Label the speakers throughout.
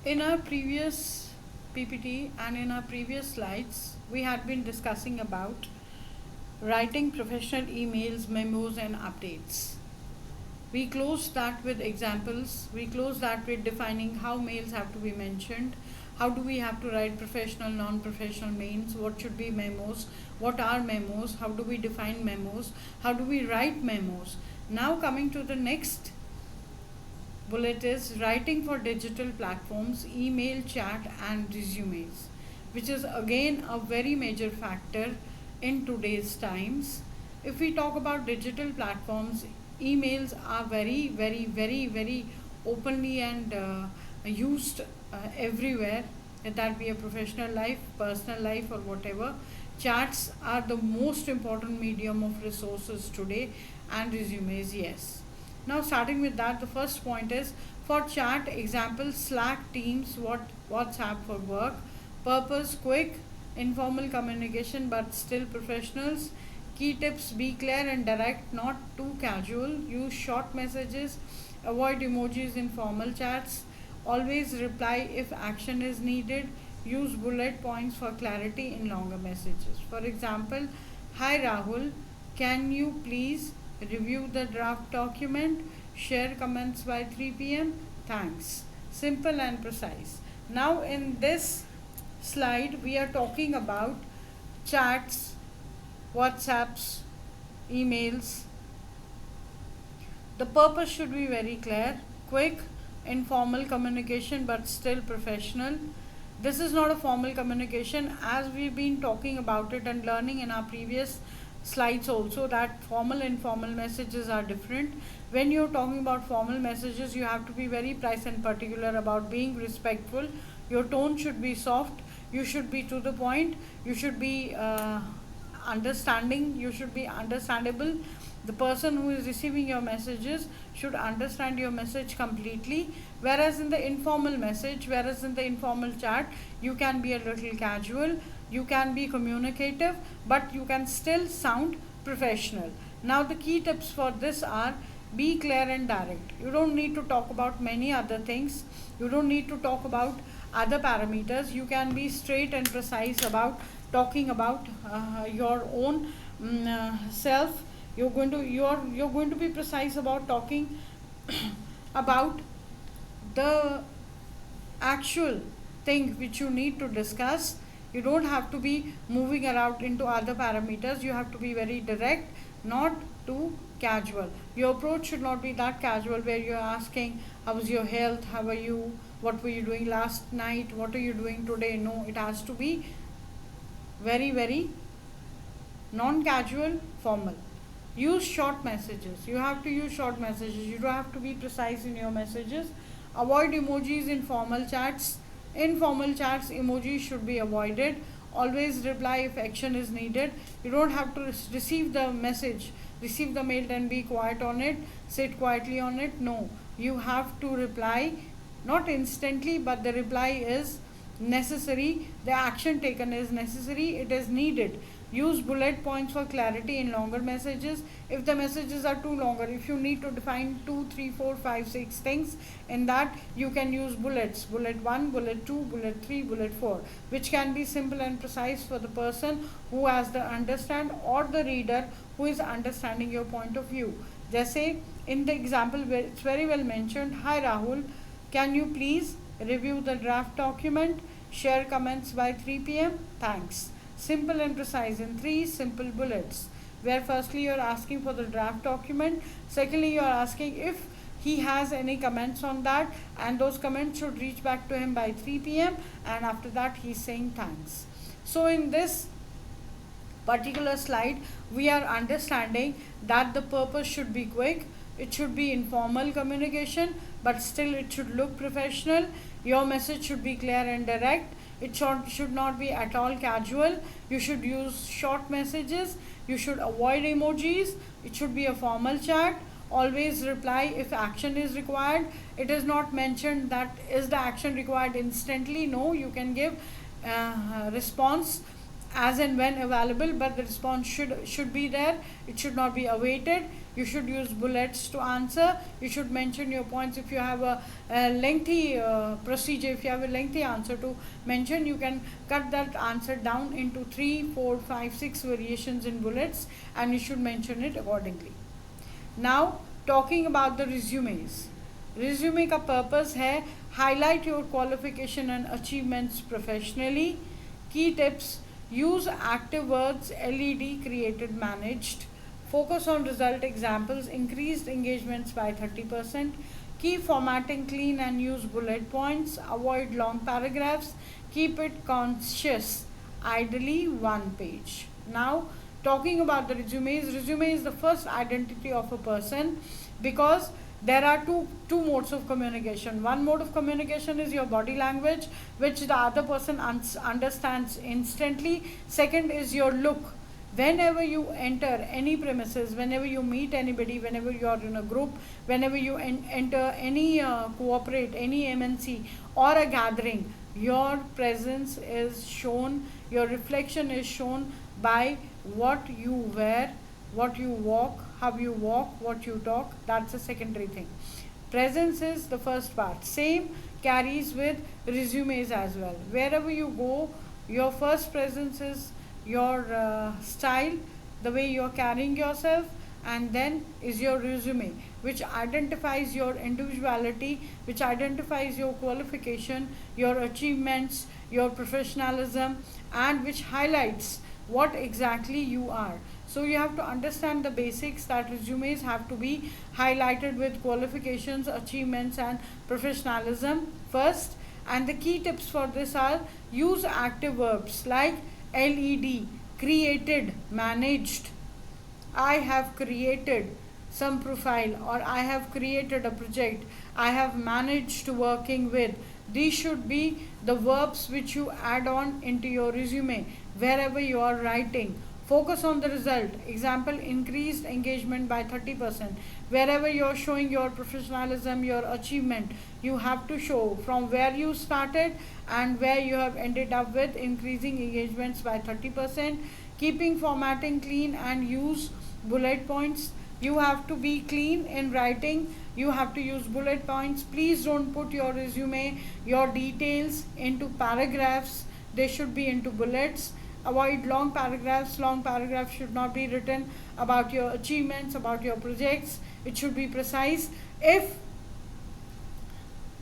Speaker 1: In our previous PPT and in our previous slides, we had been discussing about writing professional emails, memos, and updates. We closed that with examples. We closed that with defining how mails have to be mentioned. How do we have to write professional, non professional mails? What should be memos? What are memos? How do we define memos? How do we write memos? Now, coming to the next bullet is writing for digital platforms, email, chat, and resumes, which is again a very major factor in today's times. If we talk about digital platforms, emails are very openly and used everywhere, that be a professional life, personal life, or whatever. Chats are the most important medium of resources today, and resumes, yes. Now, starting with that, the first point is for chat example Slack, Teams, WhatsApp for work. Purpose quick, informal communication but still professionals. Key tips: be clear and direct, not too casual. Use short messages. Avoid emojis in formal chats. Always reply if action is needed. Use bullet points for clarity in longer messages. For example, hi Rahul, can you please review the draft document? Share comments by 3 pm. Thanks. Simple and precise. Now, in this slide, we are talking about chats, WhatsApps, emails. The purpose should be very clear: quick, informal communication but still professional. This is not a formal communication, as we've been talking about it and learning in our previous slides also, that formal and informal messages are different. When you're talking about formal messages, you have to be very precise and particular about being respectful. Your tone should be soft, you should be to the point, you should be understanding, you should be understandable. The person who is receiving your messages should understand your message completely. Whereas in the informal chat, you can be a little casual, you can be communicative, but you can still sound professional. Now, the key tips for this are: be clear and direct. You don't need to talk about many other things, you don't need to talk about other parameters. You can be straight and precise about talking about your own self. You're going to be precise about talking about the actual thing which you need to discuss. You don't have to be moving around into other parameters. You have to be very direct, not too casual. Your approach should not be that casual where you're asking, how is your health, how are you, what were you doing last night, what are you doing today. No, it has to be very non casual, formal. Use short messages. You have to use short messages. You don't have to be precise in your messages. Avoid emojis in formal chats. In formal chats, emojis should be avoided. Always reply if action is needed. You don't have to receive the message, receive the mail, then be quiet on it, sit quietly on it. No, you have to reply, not instantly, but the reply is necessary. The action taken is necessary, it is needed. Use bullet points for clarity in longer messages. If the messages are too longer, if you need to define 2, 3, 4, 5, 6 things in that, you can use bullets: bullet 1, bullet 2, bullet 3, bullet 4, which can be simple and precise for the person who has the understand, or the reader who is understanding your point of view. Just say in the example where it's very well mentioned, hi Rahul, can you please review the draft document? Share comments by 3 pm. Thanks. Simple and precise in 3 simple bullets, where firstly you are asking for the draft document, secondly you are asking if he has any comments on that, and those comments should reach back to him by 3 pm, and after that he is saying thanks. So, in this particular slide, we are understanding that the purpose should be quick, it should be informal communication, but still it should look professional. Your message should be clear and direct. It should not be at all casual. You should use short messages. You should avoid emojis. It should be a formal chat. Always reply if action is required. It is not mentioned that is the action required instantly. No, you can give response as and when available, but the response should be there. It should not be awaited. You should use bullets to answer. You should mention your points. If you have a lengthy procedure, if you have a lengthy answer to mention, you can cut that answer down into 3, 4, 5, 6 variations in bullets, and you should mention it accordingly. Now talking about the resumes. Resume का purpose है highlight your qualification and achievements professionally. Key tips: use active words, LED, created, managed. Focus on result examples, increased engagements by 30%. Keep formatting clean and use bullet points. Avoid long paragraphs. Keep it conscious. Ideally, one page. Now, talking about the resumes, resume is the first identity of a person, because there are two modes of communication. One mode of communication is your body language, which the other person understands instantly. Second is your look. Whenever you enter any premises, whenever you meet anybody, whenever you are in a group, whenever you enter any cooperate, any MNC or a gathering, your presence is shown, your reflection is shown by what you wear, what you walk, how you walk, what you talk. That's a secondary thing. Presence is the first part. Same carries with resumes as well. Wherever you go, your first presence is your style, the way you're carrying yourself, and then is your resume, which identifies your individuality, which identifies your qualification, your achievements, your professionalism, and which highlights what exactly you are. So you have to understand the basics, that resumes have to be highlighted with qualifications, achievements, and professionalism first. And the key tips for this are: use active verbs like LED, created, managed. I have created some profile, or I have created a project, I have managed working with. These should be the verbs which you add on into your resume wherever you are writing. Focus on the result. Example, increased engagement by 30%. Wherever you are showing your professionalism, your achievement, you have to show from where you started and where you have ended up with increasing engagements by 30%. Keeping formatting clean and use bullet points. You have to be clean in writing. You have to use bullet points. Please don't put your resume, your details into paragraphs. They should be into bullets. Avoid long paragraphs. Long paragraphs should not be written about your achievements, about your projects. It should be precise. If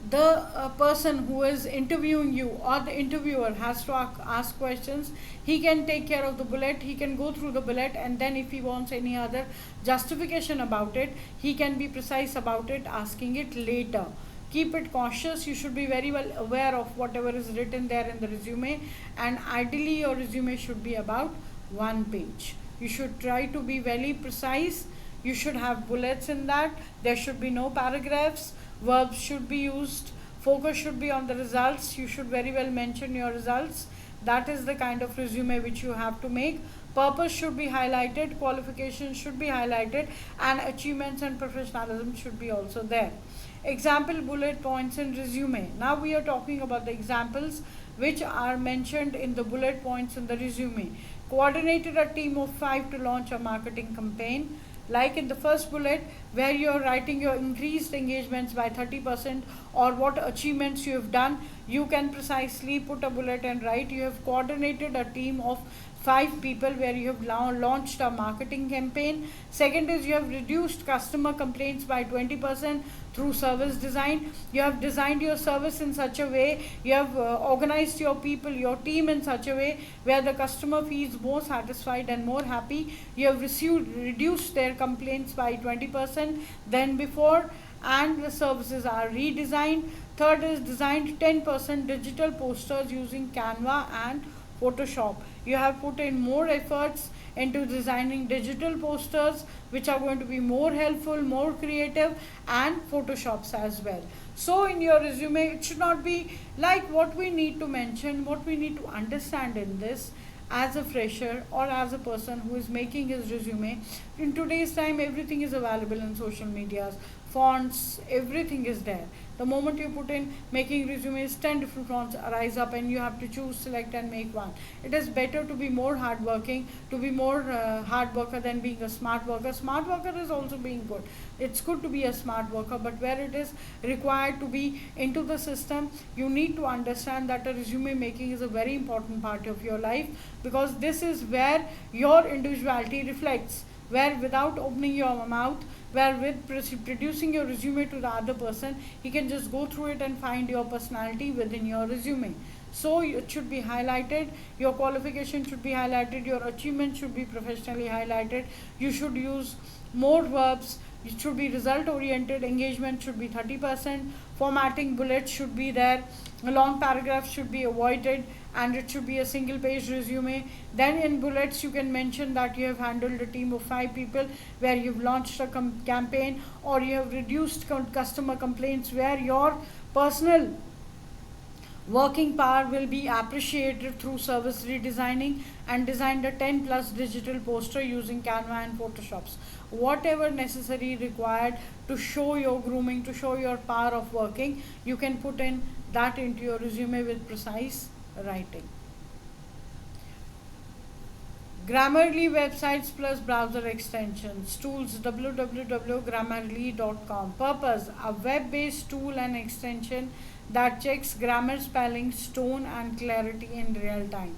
Speaker 1: the person who is interviewing you or the interviewer has to ask questions, he can take care of the bullet, he can go through the bullet, and then if he wants any other justification about it, he can be precise about it, asking it later. Keep it cautious. You should be very well aware of whatever is written there in the resume, and ideally your resume should be about one page. You should try to be very precise. You should have bullets in that. There should be no paragraphs. Verbs should be used. Focus should be on the results. You should very well mention your results. That is the kind of resume which you have to make. Purpose should be highlighted, qualifications should be highlighted, and achievements and professionalism should be also there. Example bullet points in resume. Now we are talking about the examples which are mentioned in the bullet points in the resume. Coordinated a team of 5 to launch a marketing campaign. Like in the first bullet, where you are writing your increased engagements by 30% or what achievements you have done, you can precisely put a bullet and write you have coordinated a team of 5 people where you have launched a marketing campaign. Second is you have reduced customer complaints by 20% through service design. You have designed your service in such a way, you have organized your people, your team in such a way where the customer feels more satisfied and more happy. You have reduced their complaints by 20% than before, and the services are redesigned. Third is designed 10% digital posters using Canva and Photoshop. You have put in more efforts into designing digital posters which are going to be more helpful, more creative, and Photoshops as well. So in your resume, it should not be like what we need to mention, what we need to understand in this as a fresher or as a person who is making his resume. in today's time everything is available in social medias, fonts, everything is there. The moment you put in making resumes, 10 different fonts arise up and you have to choose, select and make one. It is better to be more hardworking, to be more hard worker than being a smart worker. Smart worker is also being good. It's good to be a smart worker, but where it is required to be into the system, you need to understand that a resume making is a very important part of your life, because this is where your individuality reflects, where without opening your mouth, where with producing your resume to the other person, he can just go through it and find your personality within your resume. So it should be highlighted, your qualification should be highlighted, your achievement should be professionally highlighted, you should use more verbs, it should be result oriented, engagement should be 30%, formatting bullets should be there, long paragraphs should be avoided, and it should be a single page resume. Then in bullets you can mention that you have handled a team of 5 people, where you've launched a campaign, or you have reduced customer complaints, where your personal working power will be appreciated through service redesigning, and designed a 10 plus digital poster using Canva and Photoshops. Whatever necessary required to show your grooming, to show your power of working, you can put in that into your resume with precise writing. Grammarly websites plus browser extensions. Tools, www.grammarly.com. Purpose, a web-based tool and extension that checks grammar, spelling, tone and clarity in real time.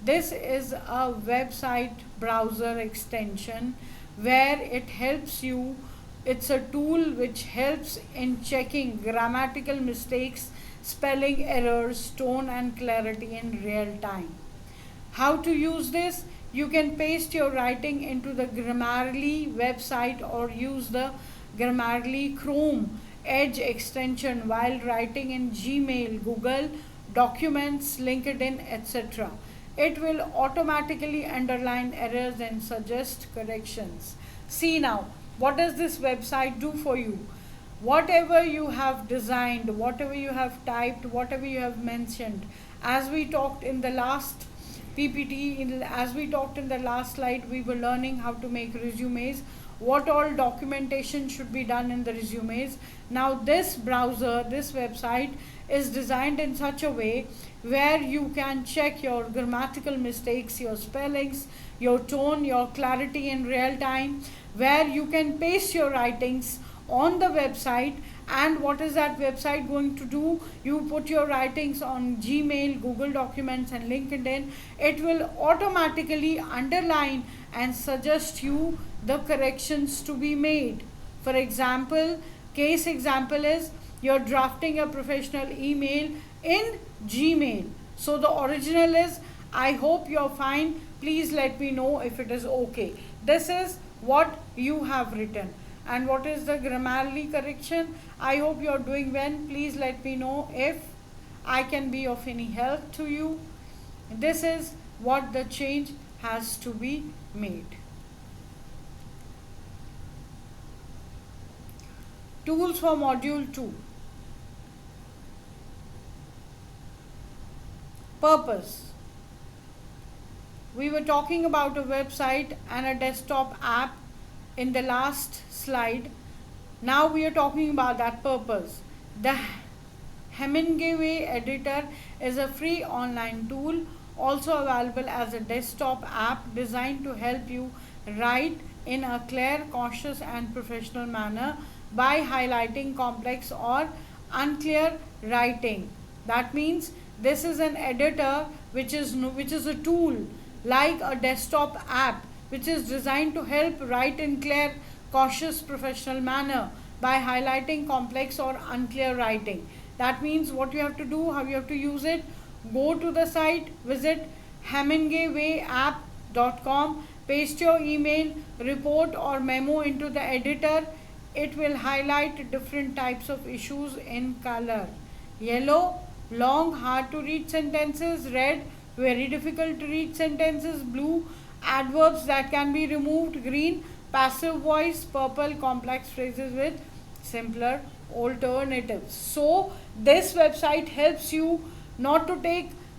Speaker 1: This is a website browser extension where it helps you, it's a tool which helps in checking grammatical mistakes, spelling errors, tone and clarity in real time. How to use this? You can paste your writing into the Grammarly website or use the Grammarly Chrome Edge extension while writing in Gmail, Google Documents, LinkedIn, etc. It will automatically underline errors and suggest corrections. See now, what does this website do for you? Whatever you have designed, whatever you have typed, whatever you have mentioned, as we talked in the last PPT, as we talked in the last slide, we were learning how to make resumes, what all documentation should be done in the resumes. Now this browser, this website is designed in such a way where you can check your grammatical mistakes, your spellings, your tone, your clarity in real time, where you can paste your writings on the website. And what is that website going to do? You put your writings on Gmail, Google Documents and LinkedIn. It will automatically underline and suggest you the corrections to be made. For example, case example is you're drafting a professional email in Gmail. So the original is, I hope you're fine. Please let me know if it is okay. This is what you have written. And what is the Grammarly correction? I hope you're doing well. Please let me know if I can be of any help to you. This is what the change has to be made. Tools for module 2. Purpose. We were talking about a website and a desktop app in the last slide. Now we are talking about that purpose. The Hemingway editor is a free online tool, also available as a desktop app, designed to help you write in a clear, cautious and professional manner by highlighting complex or unclear writing. That means this is an editor which is a tool like a desktop app, which is designed to help write in clear, cautious, professional manner by highlighting complex or unclear writing. That means what you have to do, how you have to use it, go to the site, visit hemingwayapp.com, paste your email, report or memo into the editor. It will highlight different types of issues in color. Yellow, long, hard to read sentences. Red, very difficult to read sentences. Blue, adverbs that can be removed. Green, passive voice. Purple, complex phrases with simpler alternatives. So this website helps you not to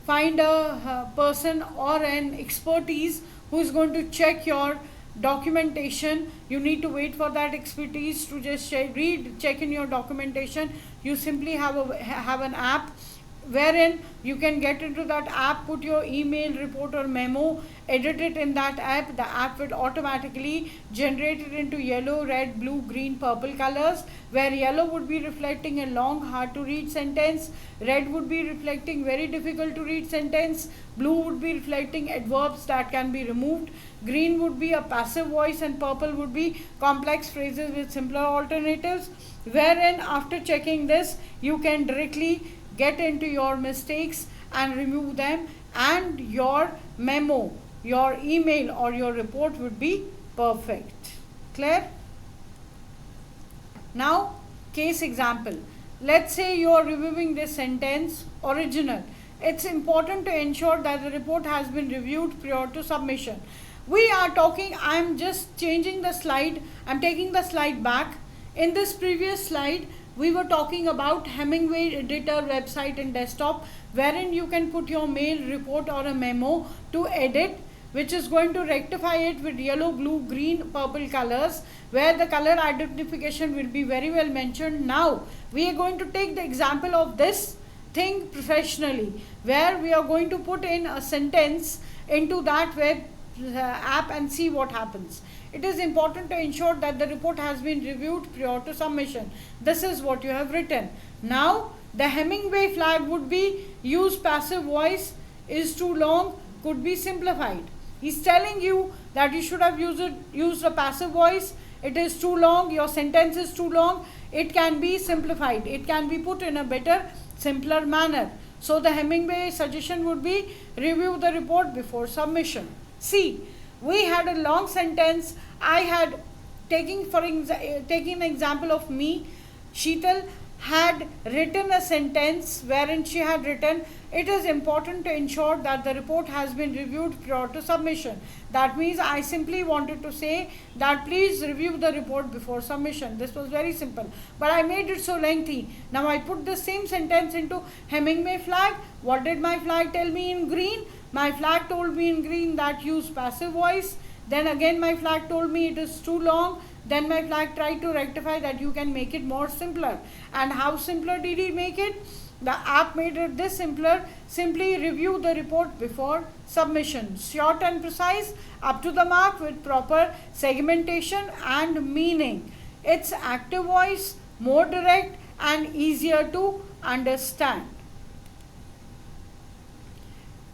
Speaker 1: find a person or an expertise who is going to check your documentation. You need to wait for that expertise to just check in your documentation. You simply have an app wherein you can get into that app, put your email, report or memo, edit it in that app. The app will automatically generate it into yellow, red, blue, green, purple colors, where yellow would be reflecting a long, hard to read sentence, red would be reflecting very difficult to read sentence, blue would be reflecting adverbs that can be removed, green would be a passive voice, and purple would be complex phrases with simpler alternatives, wherein after checking this you can directly get into your mistakes and remove them, and your memo, your email or your report would be perfect. Clear? Now case example. Let's say you are reviewing this sentence original. It's important to ensure that the report has been reviewed prior to submission. We are talking, I'm just changing the slide, I'm taking the slide back. In this previous slide we were talking about Hemingway editor website and desktop, wherein you can put your mail, report or a memo to edit, which is going to rectify it with yellow, blue, green, purple colors, where the color identification will be very well mentioned. Now we are going to take the example of this thing professionally, where we are going to put in a sentence into that web app and see what happens. It is important to ensure that the report has been reviewed prior to submission. This is what you have written. Now the Hemingway flag would be use passive voice, is too long, could be simplified. He's telling you that you should have used a passive voice. It is too long, your sentence is too long, it can be simplified, it can be put in a better, simpler manner. So the Hemingway suggestion would be review the report before submission. See, we had a long sentence. I had taking an example of me. Sheetal had written a sentence wherein she had written, it is important to ensure that the report has been reviewed prior to submission. That means I simply wanted to say that please review the report before submission. This was very simple, but I made it so lengthy. Now I put the same sentence into Hemingway flag. What did my flag tell me in green? My flag told me in green that use passive voice. Then again my flag told me it is too long. Then my flag tried to rectify that you can make it more simpler. And how simpler did he make it? The app made it this simpler. Simply review the report before submission. Short and precise, up to the mark with proper segmentation and meaning. It's active voice, more direct and easier to understand.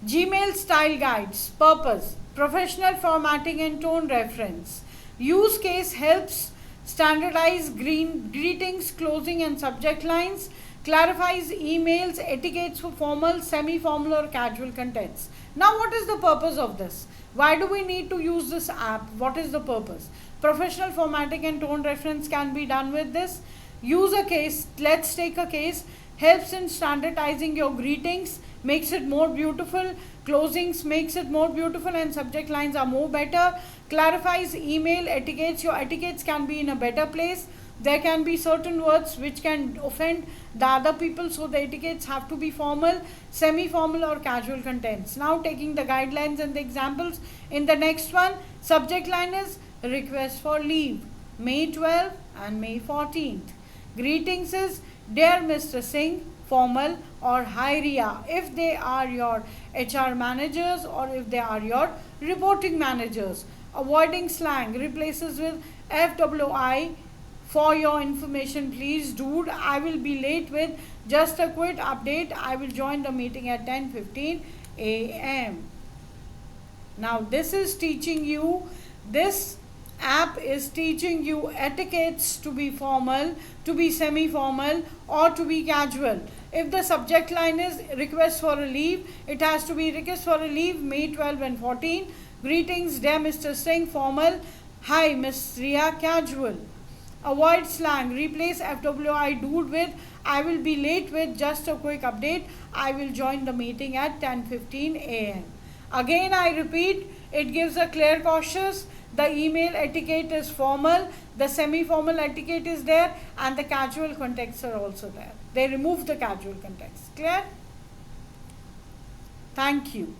Speaker 1: Gmail style guides. Purpose: professional formatting and tone reference. Use case: helps standardize greetings, closing and subject lines. Clarifies emails, etiquettes for formal, semi-formal or casual contents. Now what is the purpose of this? Why do we need to use this app? What is the purpose? Professional formatting and tone reference can be done with this. Use a case. Let's take a case. Helps in standardizing your greetings, makes it more beautiful. Closings makes it more beautiful and subject lines are more better. Clarifies email etiquettes. Your etiquettes can be in a better place. There can be certain words which can offend the other people, so the etiquettes have to be formal, semi-formal or casual contents. Now taking the guidelines and the examples in the next one. Subject line is request for leave, May 12th and May 14th. Greetings is Dear Mr. Singh, formal, or Hi Ria if they are your HR managers or if they are your reporting managers. Avoiding slang, replaces with FWI. For your information, please, dude, I will be late with just a quick update. I will join the meeting at 10:15 a.m. Now this is teaching you, this app is teaching you etiquettes to be formal, to be semi-formal or to be casual. If the subject line is request for a leave, it has to be request for a leave May 12 and 14. Greetings, dear Mr. Singh, formal. Hi, Miss Ria, casual. Avoid slang, replace FWI dude with I will be late with just a quick update. I will join the meeting at 10:15 a.m. Again I repeat, it gives a clear cautious. The email etiquette is formal, the semi-formal etiquette is there and the casual contexts are also there. They remove the casual context. Clear? Thank you.